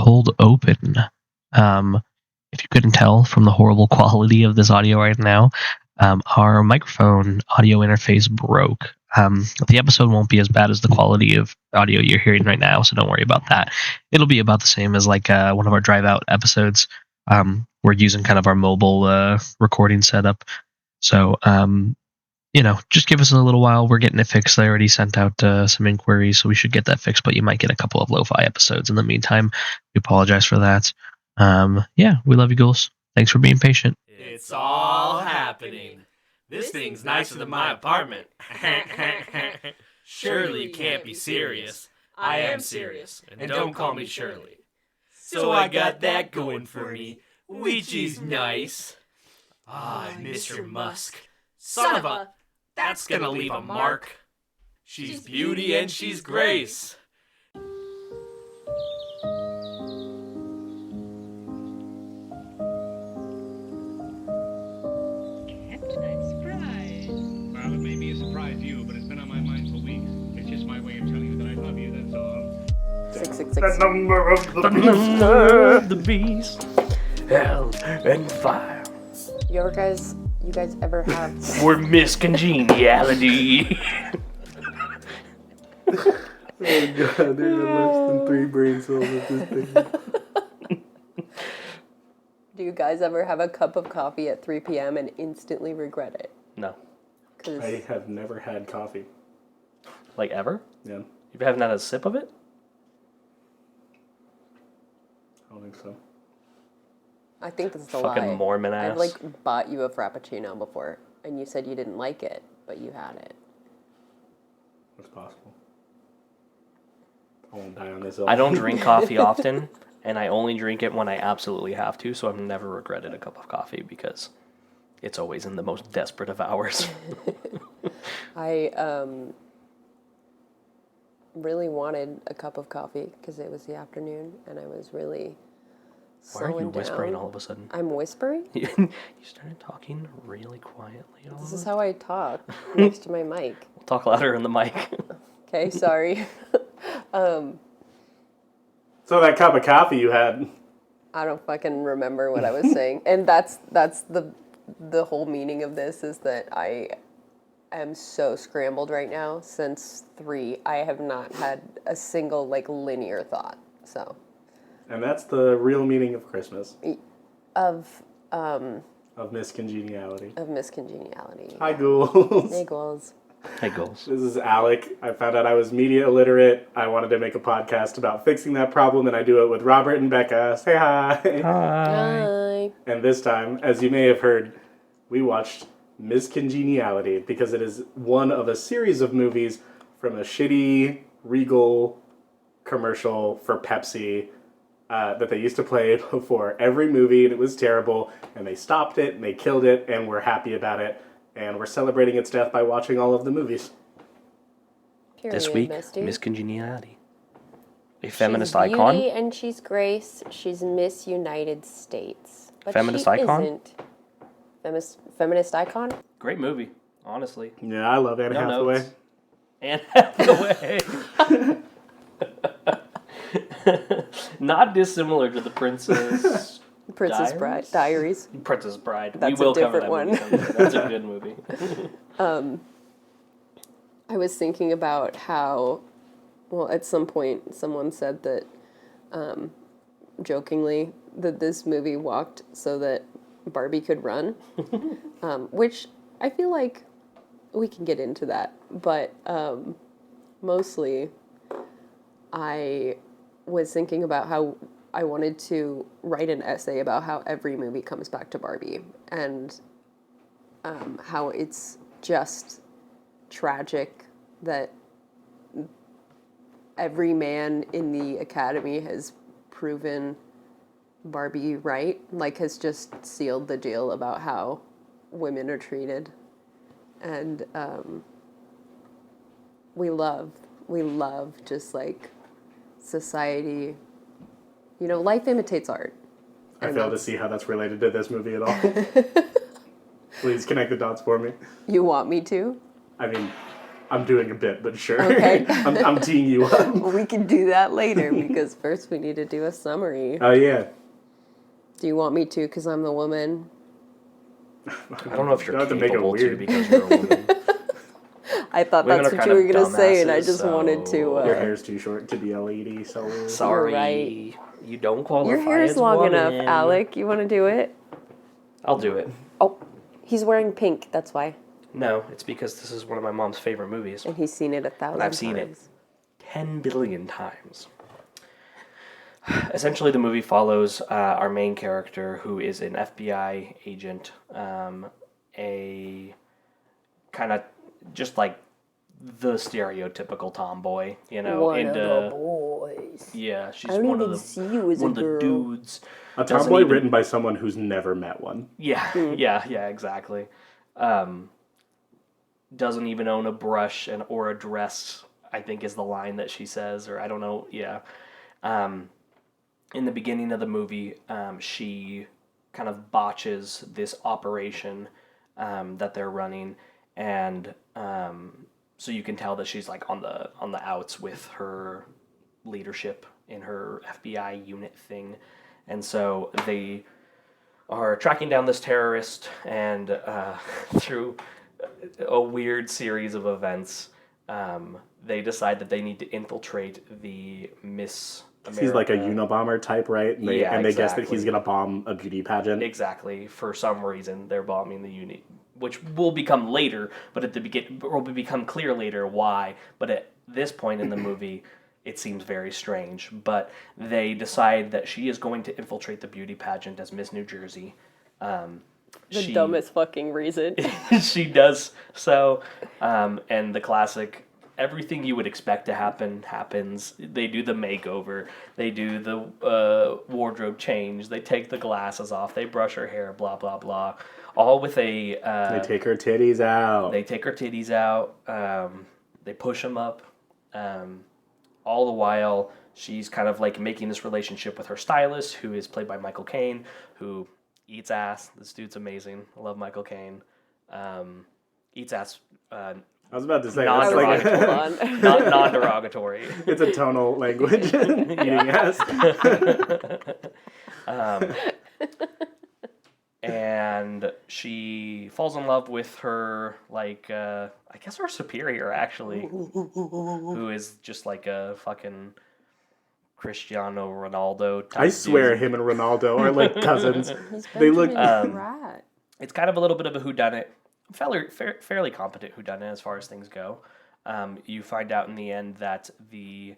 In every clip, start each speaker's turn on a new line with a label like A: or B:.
A: cold open. If you couldn't tell from the horrible quality of this audio right now, our microphone audio interface broke. The episode won't be as bad as the quality of audio you're hearing right now, so don't worry about that. It'll be about the same as like one of our drive out episodes. We're using kind of our mobile recording setup. So, just give us a little while. We're getting it fixed. I already sent out some inquiries, so we should get that fixed, but you might get a couple of lo-fi episodes in the meantime. We apologize for that. We love you, ghouls. Thanks for being patient.
B: It's all happening. This thing's nicer than my apartment. Surely you can't be serious. I am serious, and don't call me Shirley. So I got that going for me, which is nice. I miss your musk. Son of a... That's gonna leave a mark. She's beauty and she's grace.
C: Well, it may be a surprise to you, but it's been on my mind for weeks. It's just my way of telling you that I love you, that's all.
D: 666.
B: The number of the beast. Hell and fire.
D: You guys ever have...
B: For Miss Congeniality.
E: Oh god, there's less than 3 brain cells at this thing.
D: Do you guys ever have a cup of coffee at 3 p.m. and instantly regret it?
B: No.
E: I have never had coffee.
B: Like ever?
E: Yeah.
B: You haven't had a sip of it?
E: I don't think so.
D: I think this is a
B: Fucking
D: lie.
B: Mormon ass.
D: I've bought you a Frappuccino before, and you said you didn't like it, but you had it.
E: It's possible. I won't die on this hill.
B: I don't drink coffee often, and I only drink it when I absolutely have to, so I've never regretted a cup of coffee because it's always in the most desperate of hours.
D: I really wanted a cup of coffee because it was the afternoon, and I was really
B: Why are you
D: slowing
B: whispering
D: down.
B: all of a sudden?
D: I'm whispering?
B: You started talking really quietly. All
D: This
B: of
D: is
B: a
D: how I talk next to my mic.
B: We'll talk louder in the mic.
D: Okay, sorry.
E: So that cup of coffee you had...
D: I don't fucking remember what I was saying. And that's the whole meaning of this is that I am so scrambled right now. Since 3, I have not had a single linear thought. So
E: And that's the real meaning of Christmas.
D: of
E: Miss Congeniality.
D: Of Miss Congeniality.
E: Hi, ghouls.
D: Hey, ghouls.
B: Hey, goals.
E: This is Alec. I found out I was media illiterate. I wanted to make a podcast about fixing that problem, and I do it with Robert and Becca. Say hi.
D: Hi.
E: And this time, as you may have heard, we watched Miss Congeniality because it is one of a series of movies from a shitty Regal commercial for Pepsi that they used to play before every movie, and it was terrible, and they stopped it, and they killed it, and we're happy about it. And we're celebrating its death by watching all of the movies.
D: Period,
B: This week,
D: Misty.
B: Miss Congeniality. A feminist
D: she's
B: icon.
D: Beauty and she's grace. She's Miss United States. But
B: Feminist
D: she
B: icon?
D: Isn't. Feminist icon?
B: Great movie, honestly.
E: Yeah, I love Anne
B: No
E: Hathaway.
B: notes. Anne Hathaway. Not dissimilar to the Princess
D: Princess Bride. Diaries.
B: Princess Bride.
D: That's
B: we will
D: a different
B: cover that
D: one.
B: movie. That's a good movie.
D: I was thinking about how, well, at some point someone said that, jokingly, that this movie walked so that Barbie could run, which I feel like we can get into that, but mostly I was thinking about how I wanted to write an essay about how every movie comes back to Barbie and how it's just tragic that every man in the Academy has proven Barbie right, has just sealed the deal about how women are treated. And we love just society. Life imitates art.
E: I fail to see how that's related to this movie at all. Please connect the dots for me.
D: You want me to?
E: I mean, I'm doing a bit, but sure.
D: Okay.
E: I'm teeing you up.
D: We can do that later because first we need to do a summary.
E: Oh, yeah.
D: Do you want me to? Because I'm the woman.
B: I don't know if you're
E: Don't have to make it
B: capable to
E: weird.
B: because you're a woman.
D: I thought
B: Women
D: that's
B: are
D: what
B: kind
D: you were
B: of
D: going to say, and I
B: dumbasses,
D: just wanted to...
E: Your hair's too short to be a lady, so...
B: Sorry.
D: right.
B: You don't qualify
D: Your hair's
B: as
D: long
B: woman.
D: enough, Alec. You want to do it?
B: I'll do it.
D: Oh, he's wearing pink. That's why.
B: No, it's because this is one of my mom's favorite movies.
D: And he's seen it 1,000 times.
B: I've seen it 10 billion times. Essentially, the movie follows our main character, who is an FBI agent, a kind of just like the stereotypical tomboy, you know.
D: One of the boys.
B: Yeah, she's
D: I don't
B: one
D: even
B: of the
D: see you as
B: one
D: a
B: of the
D: girl.
B: dudes.
E: A
B: Doesn't
E: tomboy
B: even-
E: written by someone who's never met one.
B: Yeah, yeah, exactly. Doesn't even own a brush or a dress, I think is the line that she says, or I don't know, yeah. In the beginning of the movie, she kind of botches this operation that they're running, and so you can tell that she's like on the outs with her leadership in her FBI unit thing, and so they are tracking down this terrorist, and through a weird series of events, they decide that they need to infiltrate the Miss America.
E: He's like a Unabomber type, right? And they,
B: Yeah,
E: and they guess that
B: exactly.
E: he's going to bomb a beauty pageant.
B: Exactly. For some reason, they're bombing the unit, which will become later, but at the will become clear later why. But at this point in the movie, it seems very strange. But they decide that she is going to infiltrate the beauty pageant as Miss New Jersey.
D: The dumbest fucking reason.
B: She does so, and the classic, everything you would expect to happen happens. They do the makeover, they do the wardrobe change, they take the glasses off, they brush her hair, blah blah blah, all with a
E: they take her titties out.
B: they take her titties out, they push them up, all the while she's kind of like making this relationship with her stylist, who is played by Michael Caine, who eats ass. This dude's amazing. I love Michael Caine. Eats ass.
E: I was about to say, that's like
B: Non-derogatory. Not non-derogatory.
E: it's a tonal language. Eating ass.
B: And she falls in love with her, like, I guess her superior, actually, who is just like a fucking Cristiano Ronaldo type
E: I swear
B: dude.
E: him and Ronaldo are like cousins.
D: He's
E: They look-
D: Benjamin Pratt.
B: It's kind of a little bit of a whodunit, fairly competent whodunit as far as things go. You find out in the end that the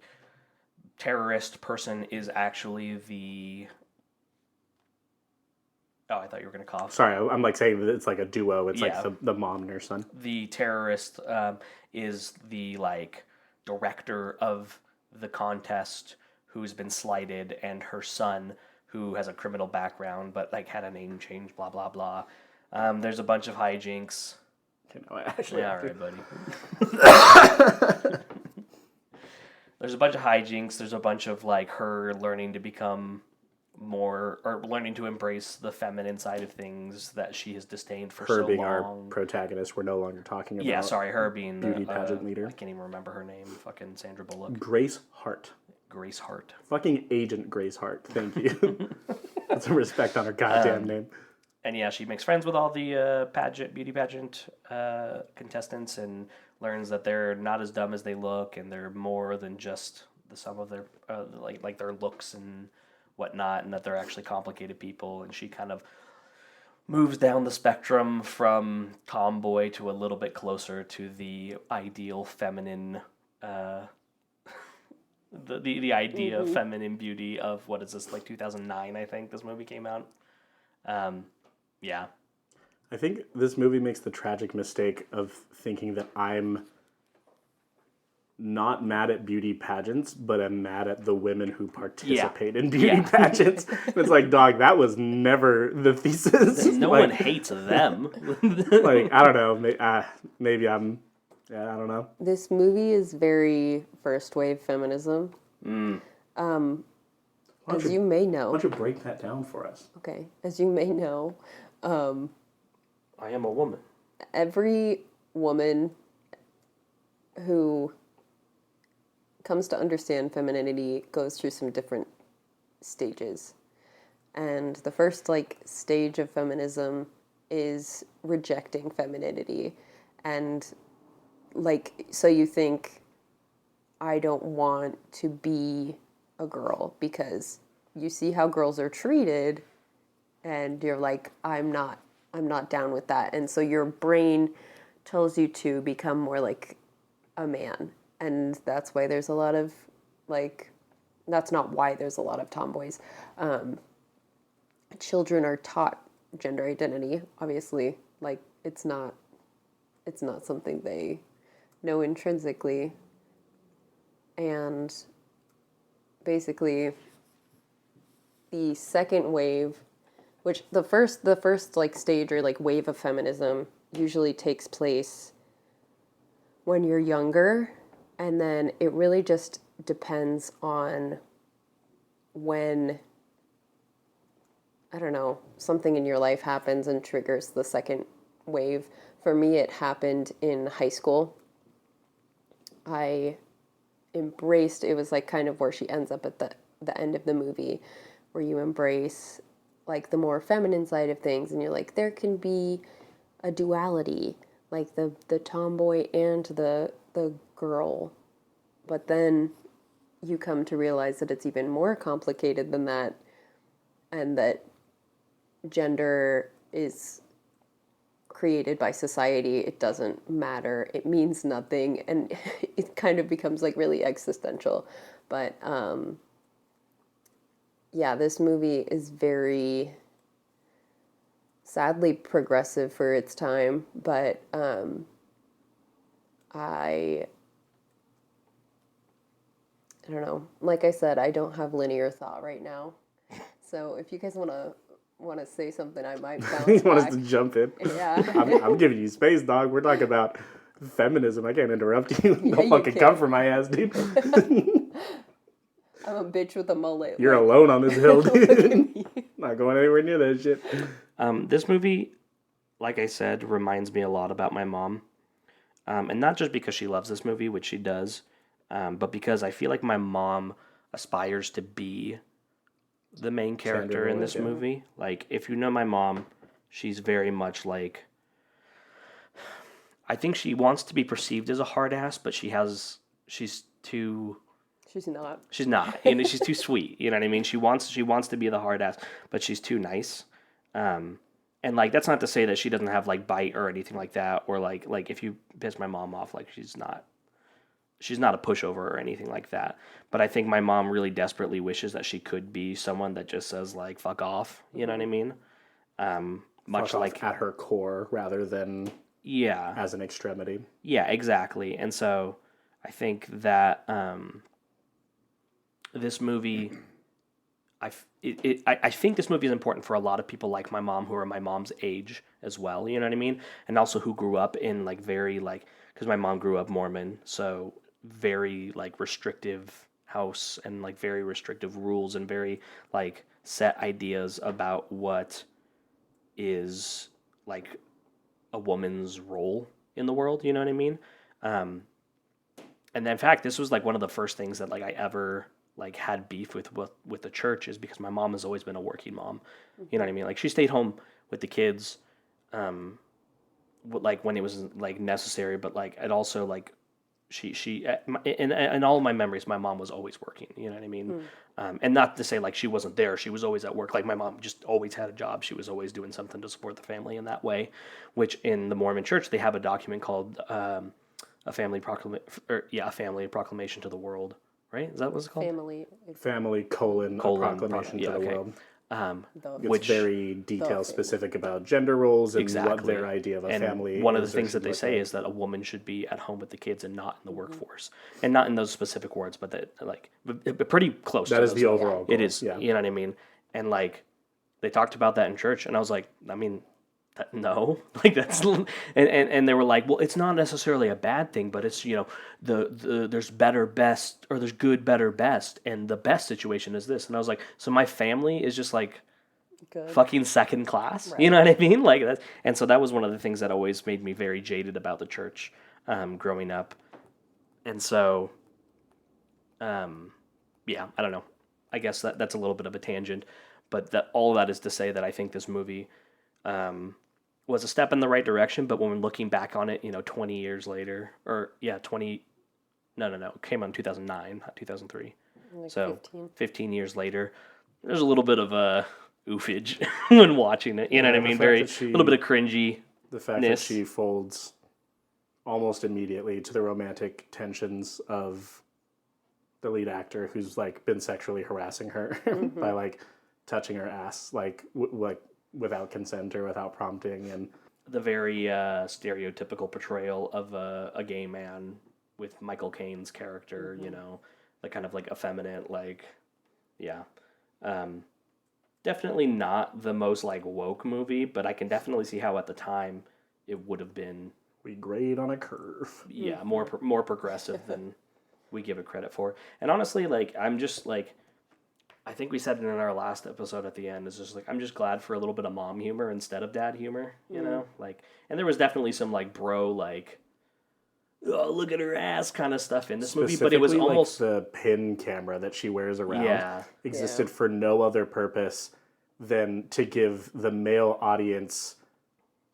B: terrorist person is actually the... Oh, I thought you were going to cough.
E: Sorry, I'm like saying that it's like a duo. It's
B: Yeah.
E: like the mom and her son.
B: The terrorist is the, like, director of the contest who's been slighted, and her son, who has a criminal background but, like, had a name change, blah, blah, blah. There's a bunch of hijinks.
E: You know, actually,
B: Yeah, all right, buddy. There's a bunch of hijinks. There's a bunch of, like, her learning to become more, or learning to embrace the feminine side of things that she has disdained for
E: her
B: so
E: being
B: long.
E: our protagonist. We're no longer talking about.
B: Yeah, sorry, her being
E: beauty pageant leader.
B: I can't even remember her name. Fucking Sandra Bullock.
E: Grace Hart.
B: Grace Hart.
E: Fucking Agent Grace Hart. Thank you. Put some respect on her goddamn name.
B: And yeah, she makes friends with all the beauty pageant contestants, and learns that they're not as dumb as they look, and they're more than just the sum of their like their looks and whatnot, and that they're actually complicated people. And she kind of moves down the spectrum from tomboy to a little bit closer to the ideal feminine, the idea of feminine beauty of, what is this, like 2009, I think this movie came out. Yeah.
E: I think this movie makes the tragic mistake of thinking that I'm not mad at beauty pageants, but I'm mad at the women who participate in beauty pageants. It's like, dog, that was never the thesis.
B: No
E: like,
B: one hates them.
E: like, I don't know. Maybe I'm... Yeah, I don't know.
D: This movie is very first wave feminism. As you may
E: Why
D: know.
E: don't you break that down for us?
D: Okay, as you may know,
B: I am a woman.
D: every woman who comes to understand femininity goes through some different stages. And the first like stage of feminism is rejecting femininity. And like, so you think, I don't want to be a girl, because you see how girls are treated and you're like, I'm not down with that. And so your brain tells you to become more like a man. And that's why there's a lot of like, that's not why there's a lot of tomboys. Children are taught gender identity, obviously. Like, it's not something they know intrinsically. And basically the second wave, which the first like stage or like wave of feminism usually takes place when you're younger, and then it really just depends on when, I don't know, something in your life happens and triggers the second wave. For me, it happened in high school. I embraced, it was like kind of where she ends up at the end of the movie, where you embrace like the more feminine side of things, and you're like, there can be a duality, like the tomboy and the girl. But then you come to realize that it's even more complicated than that, and that gender is created by society. It doesn't matter. It means nothing. And it kind of becomes like really existential. But yeah, this movie is very sadly progressive for its time. But I don't know. Like I said, I don't have linear thought right now. So if you guys want to say something, I might bounce
E: You want us
D: back.
E: to jump in?
D: Yeah.
E: I'm giving you space, dog. We're talking about feminism. I can't interrupt you.
D: Yeah,
E: Don't
D: you
E: fucking
D: can.
E: come for my ass, dude.
D: I'm a bitch with a mullet.
E: You're
D: like,
E: alone on this hill,
D: look at
E: dude.
D: me.
E: Not going anywhere near that shit.
B: This movie, like I said, reminds me a lot about my mom. And not just because she loves this movie, which she does, but because I feel like my mom aspires to be the main character in this movie. Like, if you know my mom, she's very much like, I think she wants to be perceived as a hard ass, but she's too...
D: She's not.
B: She's not. You know, she's too sweet. You know what I mean? She wants to be the hard ass, but she's too nice. And like, that's not to say that she doesn't have like bite or anything like that, or like if you piss my mom off, like she's not a pushover or anything like that. But I think my mom really desperately wishes that she could be someone that just says like fuck off. You know what I mean? Much
E: Fuck
B: like
E: off at her core rather than
B: yeah,
E: as an extremity.
B: yeah, exactly. And so I think that this movie, I think this movie is important for a lot of people like my mom, who are my mom's age as well, you know what I mean? And also who grew up in like very like, because my mom grew up Mormon, so very like restrictive house and like very restrictive rules and very like set ideas about what is like a woman's role in the world, you know what I mean? And in fact, this was like one of the first things that like I ever like had beef with the church, is because my mom has always been a working mom. You know what I mean? Like she stayed home with the kids, like when it was like necessary, but like it also like she in all of my memories, my mom was always working. You know what I mean? And not to say like she wasn't there; she was always at work. Like my mom just always had a job. She was always doing something to support the family in that way. Which in the Mormon Church they have a document called a family proclamation to the world. Right? Is that what it's called?
E: Family colon proclamation to the world.
B: Which
E: very detail specific about gender roles and
B: exactly.
E: what their idea of a family is.
B: One of the things that they say is that a woman should be at home with the kids and not in the workforce, and not in those specific words, but that like pretty close.
E: That
B: to
E: is
B: those.
E: the overall goal.
B: It is. Yeah. You know what I mean? And like they talked about that in church, and I was like, I mean. No, like that's, and they were like, well, it's not necessarily a bad thing, but it's, you know, the there's better, best, or there's good, better, best, and the best situation is this. And I was like, so my family is just like good. Fucking second class, right. You know what I mean? Like that, and so that was one of the things that always made me very jaded about the church, growing up. And so, yeah, I don't know. I guess that's a little bit of a tangent, but all of that is to say that I think this movie was a step in the right direction. But when we're looking back on it, 20 years later, or yeah, 20. No, it came out in 2009, not 2003.
D: Like
B: So
D: 15.
B: 15 years later, there's a little bit of a oofage when watching it. You know what I mean? A little bit of cringy.
E: The fact that she folds almost immediately to the romantic tensions of the lead actor who's like been sexually harassing her by like touching her ass like without consent or without prompting, and
B: the very stereotypical portrayal of a gay man with Michael Caine's character, the kind of like effeminate, like, yeah. Definitely not the most like woke movie, but I can definitely see how at the time it would have been.
E: We grade on a curve.
B: Yeah, more progressive than we give it credit for. And honestly, like, I'm just like, I think we said it in our last episode at the end, is just like, I'm just glad for a little bit of mom humor instead of dad humor, like, and there was definitely some like bro, like, oh, look at her ass kind of stuff in this movie, but it was almost
E: like the pin camera that she wears around existed for no other purpose than to give the male audience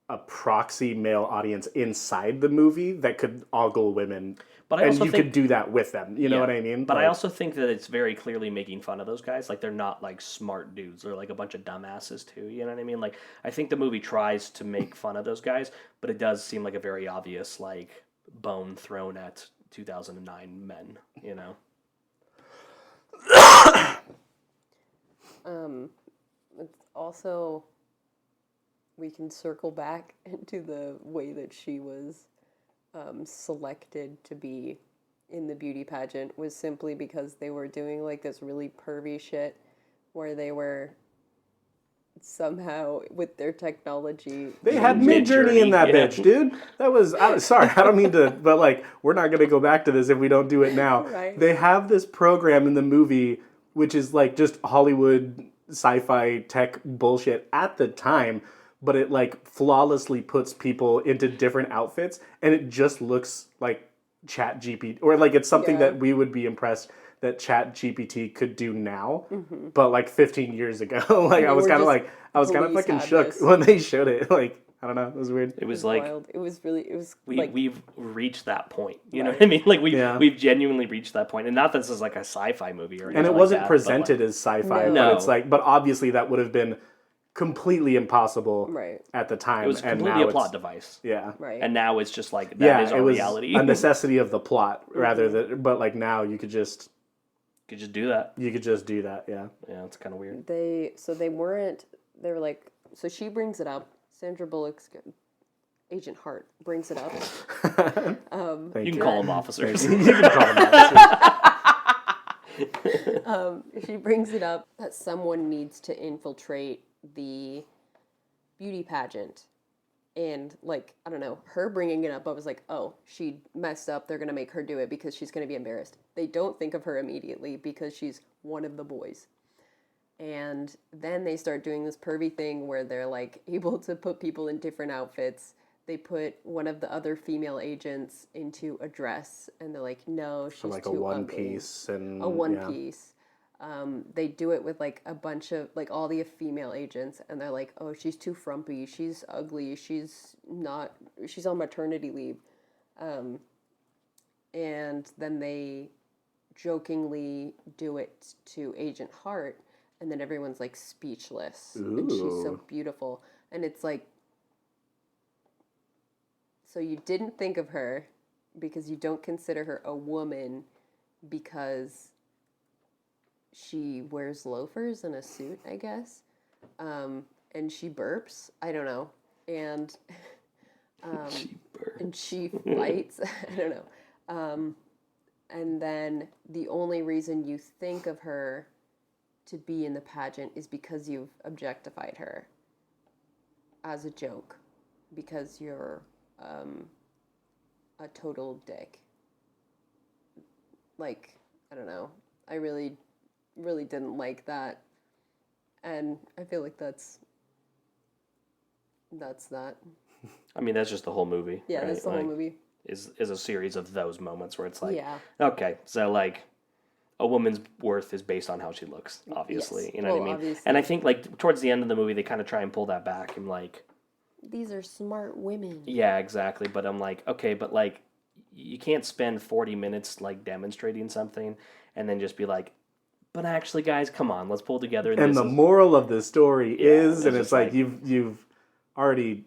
E: a proxy male audience inside the movie that could ogle women. But could do that with them. You know what I mean?
B: But I also think that it's very clearly making fun of those guys. Like, they're not like smart dudes. They're like a bunch of dumbasses too. You know what I mean? Like, I think the movie tries to make fun of those guys, but it does seem like a very obvious like bone thrown at 2009 men,
D: It's also, we can circle back into the way that she was selected to be in the beauty pageant was simply because they were doing like this really pervy shit where they were somehow with their technology.
E: They had Midjourney in that bitch, dude. That was, sorry, I don't mean to, but like, we're not going to go back to this if we don't do it now.
D: Right.
E: They have this program in the movie, which is like just Hollywood sci-fi tech bullshit at the time, but it like flawlessly puts people into different outfits, and it just looks like Chat GPT, or like it's something that we would be impressed that Chat GPT could do now, but like 15 years ago, like I was kind of fucking shook when they showed it. Like, I don't know, it was weird.
B: It was like
D: wild. It was
B: we've reached that point. You know what I mean? Like we've genuinely reached that point, and not that this is like a sci-fi movie or anything.
E: And it wasn't presented as sci-fi, but it's like, but obviously that would have been completely impossible at the time.
B: It was completely a plot device.
E: Yeah.
D: Right.
B: And now it's just like that is our reality.
E: A necessity of the plot rather than, but like now you could just
B: do that.
E: You could just do that, yeah.
B: Yeah, it's kind of weird.
D: They were like, so she brings it up. Sandra Bullock's Agent Hart brings it up.
B: You can call him officers.
E: You can call him officers.
D: She brings it up that someone needs to infiltrate the beauty pageant. And, like, I don't know, her bringing it up, I was like, oh, she messed up. They're going to make her do it because she's going to be embarrassed. They don't think of her immediately because she's one of the boys. And then they start doing this pervy thing where they're, like, able to put people in different outfits. They put one of the other female agents into a dress, and they're like, no, she's
E: like
D: too
E: a one
D: ugly.
E: piece. And
D: a one piece. They do it with, like, a bunch of, like, all the female agents, and they're like, oh, she's too frumpy, she's ugly, she's on maternity leave. And then they jokingly do it to Agent Hart, and then everyone's, like, speechless.
E: Ooh.
D: And she's so beautiful. And it's like, so you didn't think of her because you don't consider her a woman because she wears loafers and a suit, I guess. And she burps. I don't know. And and she fights. I don't know. And then the only reason you think of her to be in the pageant is because you've objectified her as a joke, because you're a total dick. Like, I don't know. I really didn't like that. And I feel like that's that.
B: I mean, that's just the whole movie.
D: Yeah,
B: right?
D: that's the whole movie.
B: is a series of those moments where it's like,
D: Yeah.
B: okay, so like a woman's worth is based on how she looks, obviously.
D: Yes.
B: You know what I
D: Well,
B: mean?
D: obviously.
B: And I think like towards the end of the movie, they kind of try and pull that back and like,
D: These are smart women.
B: yeah, exactly. But I'm like, okay, but like, you can't spend 40 minutes like demonstrating something and then just be like, but actually, guys, come on, let's pull together.
E: And the moral of the story is, and it's like you've already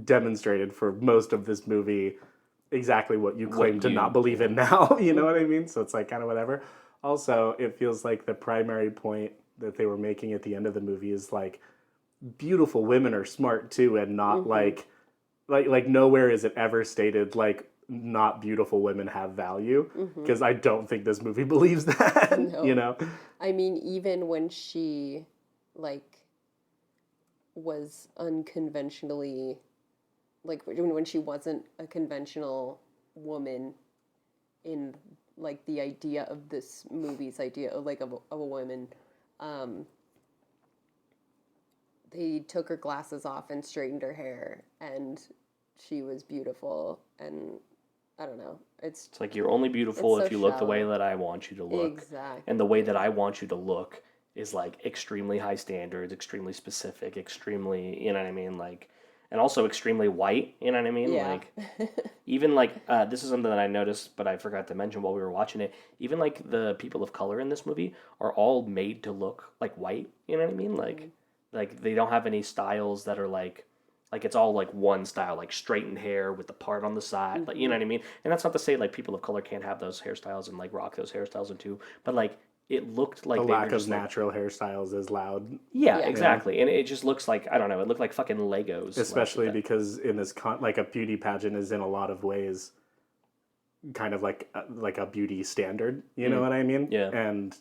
E: demonstrated for most of this movie exactly what you claim to not believe in now. You know what I mean? So it's like kind of whatever. Also, it feels like the primary point that they were making at the end of the movie is like beautiful women are smart too, and not like nowhere is it ever stated like not beautiful women have value, because I don't think this movie believes that.
D: No.
E: You know,
D: I mean, even when she, like, was unconventionally, like, when she wasn't a conventional woman in, like, the idea of this movie's idea of, like, of a woman, they took her glasses off and straightened her hair, and she was beautiful, and I don't know. It's
B: like you're only beautiful if
D: so
B: you look the way
D: shallow.
B: that I want you to look.
D: Exactly.
B: And the way that I want you to look is like extremely high standards, extremely specific, extremely, you know what I mean? Like, and also extremely white, you know what I mean?
D: Yeah.
B: Like, even like, this is something that I noticed, but I forgot to mention while we were watching it. Even like the people of color in this movie are all made to look like white, you know what I mean? Like they don't have any styles that are like it's all like one style, like straightened hair with the part on the side, like, you know what I mean? And that's not to say like people of color can't have those hairstyles and like rock those hairstyles too, but like it looked like
E: the
B: they
E: lack
B: were
E: of
B: just like,
E: natural hairstyles is loud.
B: yeah,
D: Yeah.
B: exactly, and it just looks like, I don't know, it looked like fucking Legos,
E: Especially
B: like,
E: because in this like a beauty pageant is in a lot of ways kind of like a beauty standard, you know what I mean?
B: Yeah.
E: And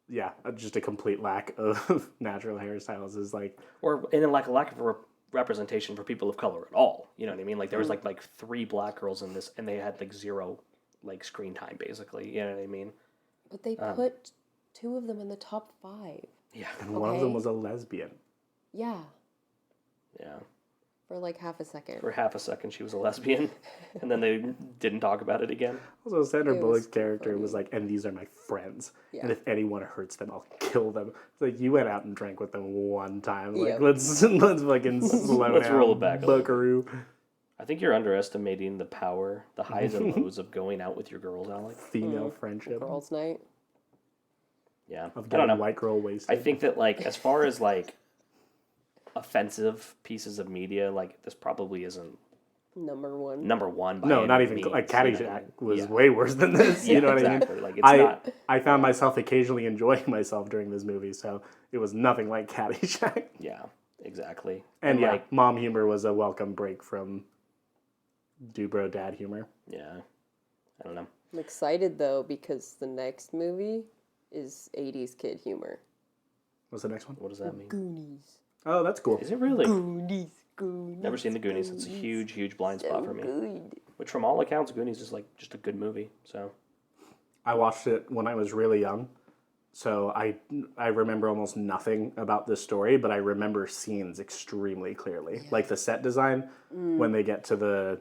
E: yeah, just a complete lack of natural hairstyles is like,
B: or and then like a lack of representation for people of color at all. You know what I mean? Like there was like 3 black girls in this, and they had like 0 like screen time basically. You know what I mean?
D: But they put 2 of them in the top 5.
B: Yeah.
E: and one of them was a lesbian.
D: Yeah,
B: Yeah.
D: for like half a second.
B: For half a second, she was a lesbian, and then they didn't talk about it again.
E: Also, Sandra
D: It
E: Bullock's
D: was
E: character
D: funny.
E: was like, and these are my friends,
D: Yeah.
E: and if anyone hurts them, I'll kill them. It's like, you went out and drank with them one time. Like,
D: Yep.
E: let's fucking slow
B: Let's
E: down,
B: roll it back a little bit.
E: buckaroo.
B: I think you're underestimating the power, the highs and lows of going out with your girls, Alec.
E: Female friendship
D: Girls' night.
B: Yeah.
E: of
B: I don't
E: getting
B: know.
E: white girl wasted.
B: I think that like as far as like offensive pieces of media, like this probably isn't
D: Number 1.
B: number 1 by
E: no,
B: any
E: not even
B: means,
E: like
B: you know what I
E: Caddyshack
B: mean?
E: was
B: Yeah.
E: way worse than this.
B: Yeah,
E: You know what
B: exactly.
E: I mean?
B: Like, it's not.
E: I found myself occasionally enjoying myself during this movie, so it was nothing like Caddyshack.
B: Yeah, exactly.
E: And yeah,
B: like,
E: mom humor was a welcome break from Dubro dad humor.
B: yeah, I don't know.
D: I'm excited though because the next movie is 80s kid humor.
E: What's the next one?
B: What does that mean?
D: Goonies.
E: Oh, that's cool.
B: Is it really?
D: Goonies.
B: Never seen the Goonies. It's a huge blind spot for me.
D: Good.
B: Which, from all accounts, Goonies is like just a good movie. So
E: I watched it when I was really young, so I remember almost nothing about this story, but I remember scenes extremely clearly. Like the set design when they get to the,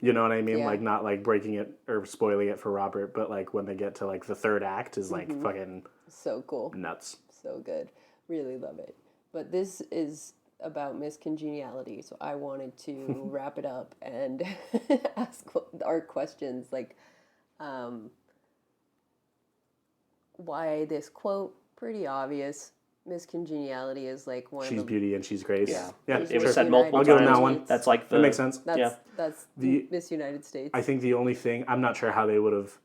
E: you know what I mean?
D: Yeah.
E: Like not like breaking it or spoiling it for Robert, but like when they get to like the third act is like fucking
D: So cool.
E: nuts.
D: So good. Really love it. But this is about Miss Congeniality, so I wanted to wrap it up and ask our questions like why this quote, pretty obvious. Miss Congeniality is like one
E: She's
D: of the
E: beauty and she's grace.
B: yeah,
E: Yeah,
B: it was
E: sure.
B: said multiple
E: I'll give
B: times.
E: him that one.
B: That's like the
E: That makes sense.
D: that's
E: The-
D: Miss United States.
E: I think the only thing, I'm not sure how they would have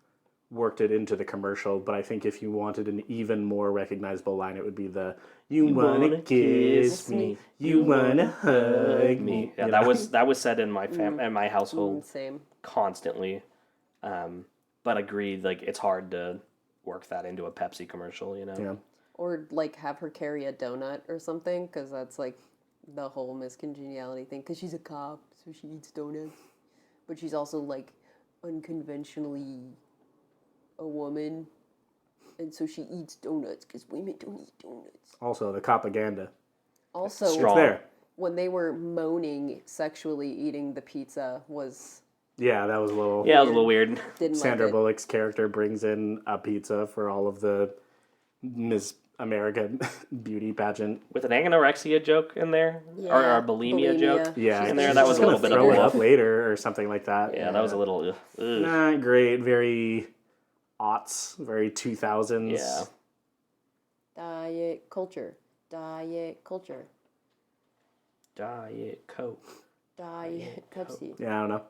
E: worked it into the commercial, but I think if you wanted an even more recognizable line, it would be the "You wanna kiss me, you wanna hug me."
B: Yeah,
E: You
B: that
E: know?
B: was said in my in my household
D: Same.
B: constantly. But agreed, like it's hard to work that into a Pepsi commercial, you know.
E: Yeah.
D: Or like have her carry a donut or something, because that's like the whole Miss Congeniality thing. Because she's a cop, so she eats donuts, but she's also like unconventionally a woman, and so she eats donuts because women don't eat donuts.
E: Also, the propaganda.
D: Also,
E: It's
B: Strong.
E: there.
D: when they were moaning sexually eating the pizza was
E: Yeah, that was a little...
B: Yeah, it was a little weird.
D: didn't
E: Sandra
D: like it.
E: Bullock's character brings in a pizza for all of the Miss America beauty pageant.
B: With an anorexia joke in there, or
D: Yeah,
B: a bulimia joke.
E: Yeah,
B: In there,
E: she's
B: that was
E: just
B: a little
E: gonna
B: bit of
E: throw it
B: bluff.
E: up later or something like that.
B: Yeah, that was a little. Ugh.
E: Not great. Very aughts, very 2000s.
B: Yeah.
D: Diet culture. Diet culture.
B: Diet Coke.
D: Diet Pepsi.
E: Yeah, I don't know.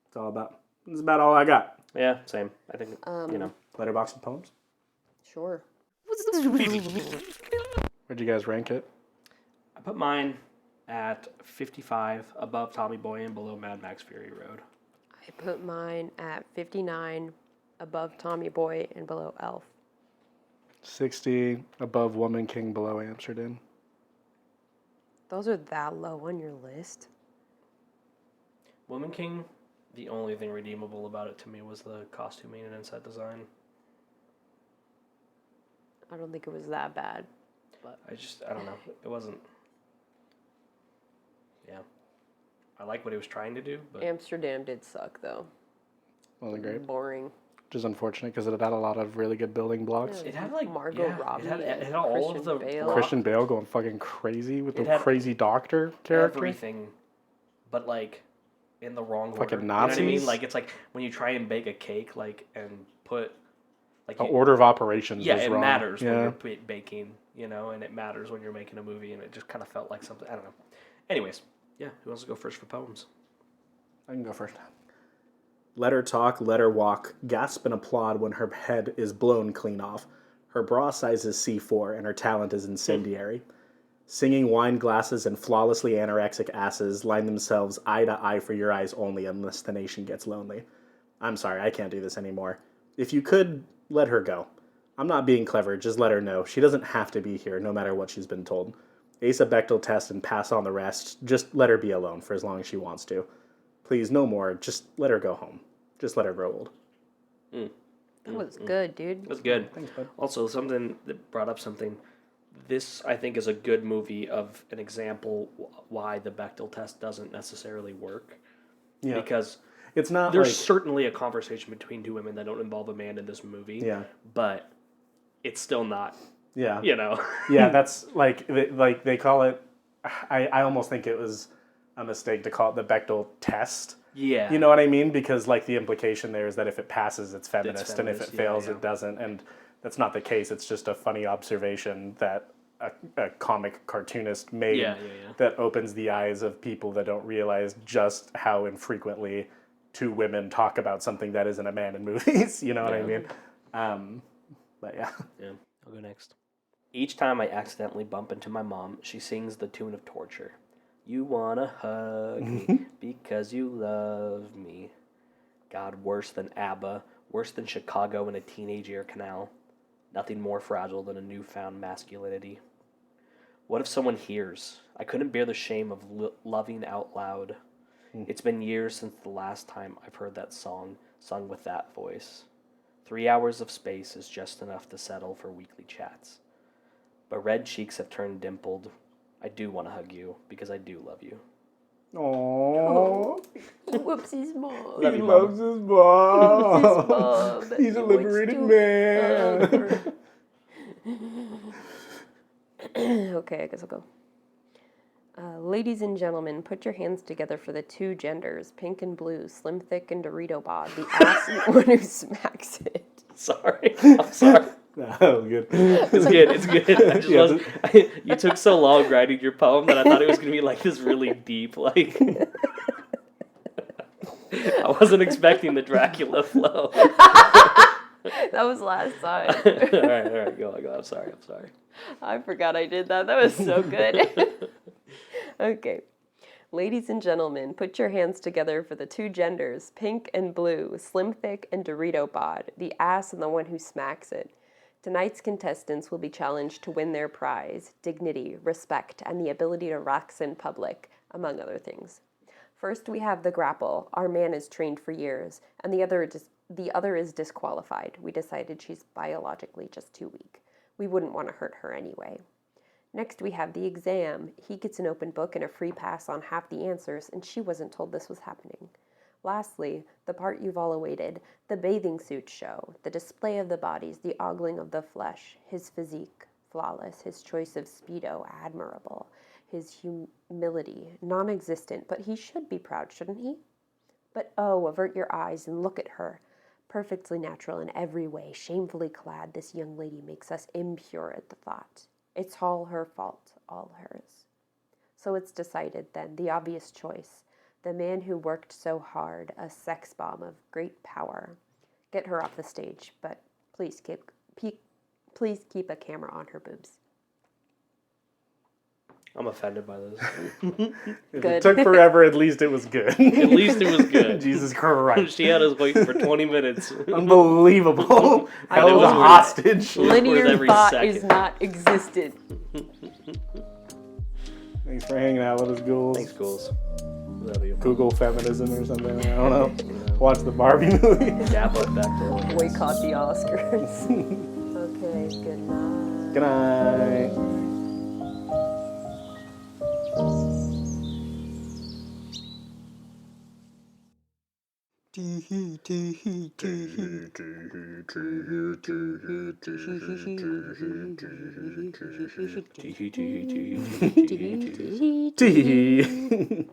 E: It's all about. That's about all I got.
B: Yeah, same. I think
E: Letterboxd poems.
D: Sure.
E: Where'd you guys rank it?
B: I put mine at 55, above Tommy Boy and below Mad Max Fury Road.
D: I put mine at 59, above Tommy Boy and below Elf.
E: 60, above Woman King, below Amsterdam.
D: Those are that low on your list?
B: Woman King, the only thing redeemable about it to me was the costuming and set design.
D: I don't think it was that bad.
B: I don't know. It wasn't. Yeah. I like what he was trying to do, but
D: Amsterdam did suck, though.
E: Wasn't great.
D: Boring.
E: Which is unfortunate because it had a lot of really good building blocks.
B: it had like
D: Margot Robbie
B: It had
D: and
B: all
D: Christian
B: of the
D: Bale.
B: block-
E: Christian Bale going fucking crazy with
B: It
E: the
B: had
E: crazy doctor character.
B: everything, but like in the wrong
E: Fucking
B: order. You know what I mean?
E: Nazis?
B: Like it's like when you try and bake a cake, like and put like
E: The
B: you-
E: order of operations
B: Yeah,
E: was
B: it
E: wrong.
B: matters when
E: Yeah.
B: you're baking, you know, and it matters when you're making a movie, and it just kind of felt like something. I don't know. Anyways, yeah, who wants to go first for poems?
E: I can go first. Let her talk, let her walk, gasp and applaud when her head is blown clean off. Her bra size is C4 and her talent is incendiary. Singing wine glasses and flawlessly anorexic asses line themselves eye to eye for your eyes only unless the nation gets lonely. I'm sorry, I can't do this anymore. If you could, let her go. I'm not being clever, just let her know. She doesn't have to be here, no matter what she's been told. Ace a Bechdel test and pass on the rest. Just let her be alone for as long as she wants to. Please, no more. Just let her go home. Just let her grow old.
D: That was good, dude.
B: That's good.
E: Thanks, bud.
B: Also, something that brought up something. This, I think, is a good movie of an example why the Bechdel test doesn't necessarily work.
E: Yeah.
B: Because
E: It's not
B: there's
E: like...
B: certainly a conversation between two women that don't involve a man in this movie.
E: Yeah.
B: But it's still not,
E: Yeah.
B: you know.
E: Yeah, that's like they call it... I almost think it was a mistake to call it the Bechdel test.
B: Yeah.
E: You know what I mean? Because like the implication there is that if it passes, it's feminist, and if
B: feminist,
E: it fails,
B: yeah.
E: it doesn't. And that's not the case. It's just a funny observation that a comic cartoonist made
B: Yeah.
E: that opens the eyes of people that don't realize just how infrequently two women talk about something that isn't a man in movies. You know what I mean? But yeah.
B: Yeah, I'll go next. Each time I accidentally bump into my mom, she sings the tune of torture. You wanna hug me because you love me. God, worse than ABBA, worse than Chicago in a teenage ear canal. Nothing more fragile than a newfound masculinity. What if someone hears? I couldn't bear the shame of loving out loud. It's been years since the last time I've heard that song sung with that voice. 3 hours of space is just enough to settle for weekly chats. But red cheeks have turned dimpled. I do want to hug you because I do love you.
E: Aww.
D: Whoopsie's mom.
B: Love
E: He
B: you,
E: loves his mom.
D: Mom.
E: He's a
D: He wants
E: liberated
D: to
E: man.
D: Okay, I guess I'll go. Ladies and gentlemen, put your hands together for the two genders, pink and blue, slim, thick, and Dorito bod, the ass and one who smacks it.
B: Sorry. I'm sorry.
E: Oh, good.
B: It's good. It's good. I just
E: Yeah,
B: wasn't, you took so long writing your poem that I thought it was going to be like this really deep, like... I wasn't expecting the Dracula flow.
D: That was last time.
B: all right, go. I'm sorry.
D: I forgot I did that. That was so good. Okay. Ladies and gentlemen, put your hands together for the two genders, pink and blue, slim, thick, and Dorito bod, the ass and the one who smacks it. Tonight's contestants will be challenged to win their prize, dignity, respect, and the ability to rox in public, among other things. First, we have the grapple. Our man is trained for years, and the other is disqualified. We decided she's biologically just too weak. We wouldn't want to hurt her anyway. Next, we have the exam. He gets an open book and a free pass on half the answers, and she wasn't told this was happening. Lastly, the part you've all awaited, the bathing suit show, the display of the bodies, the ogling of the flesh, his physique, flawless, his choice of Speedo, admirable, his humility, non-existent, but he should be proud, shouldn't he? But oh, avert your eyes and look at her. Perfectly natural in every way, shamefully clad, this young lady makes us impure at the thought. It's all her fault, all hers. So it's decided then, the obvious choice. The man who worked so hard, a sex bomb of great power. Get her off the stage, but please keep a camera on her boobs.
B: I'm offended by this.
E: If
D: Good.
E: it took forever, at least it was good.
B: At least it was good.
E: Jesus Christ.
B: She had us waiting for 20 minutes.
E: Unbelievable.
B: I
E: Held
B: know,
E: a
B: it was
E: hostage.
B: worth
D: Linear
B: every
D: thought
B: second.
D: is not existent.
E: Thanks for hanging out with us, ghouls.
B: Thanks, ghouls. Love you.
E: Google feminism or something. I don't know. Watch the Barbie movie.
B: Dap up back there.
D: Boycott the Oscars. Okay, good night.
E: Good night. Tee.